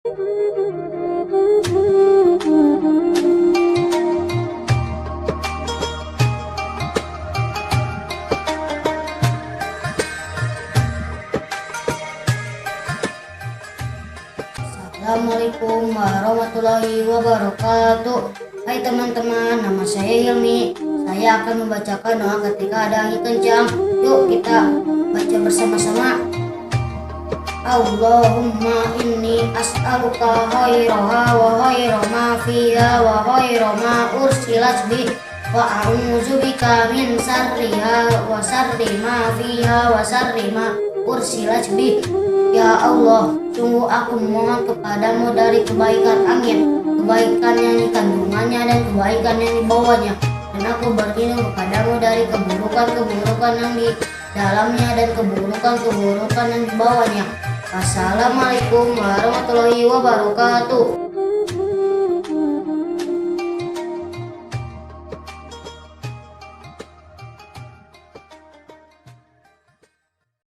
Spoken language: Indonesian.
Assalamualaikum warahmatullahi wabarakatuh. Hai teman-teman, nama saya Hilmi. Saya akan membacakan doa ketika ada angin kencang. Yuk kita baca bersama-sama. Allahumma inni as'aluka khairaha wa khaira ma fiha wa khaira ma ursilat bih wa a'udzubika min syarriha wa syarri ma fiha wa syarri ma ursilat bih. Ya Allah, sungguh aku memohon kepadamu dari kebaikan angin, kebaikan yang di kandungannya dan kebaikan yang dibawanya, dan aku berlindung kepadamu dari keburukan-keburukan yang di dalamnya dan keburukan-keburukan yang dibawanya. Assalamualaikum warahmatullahi wabarakatuh.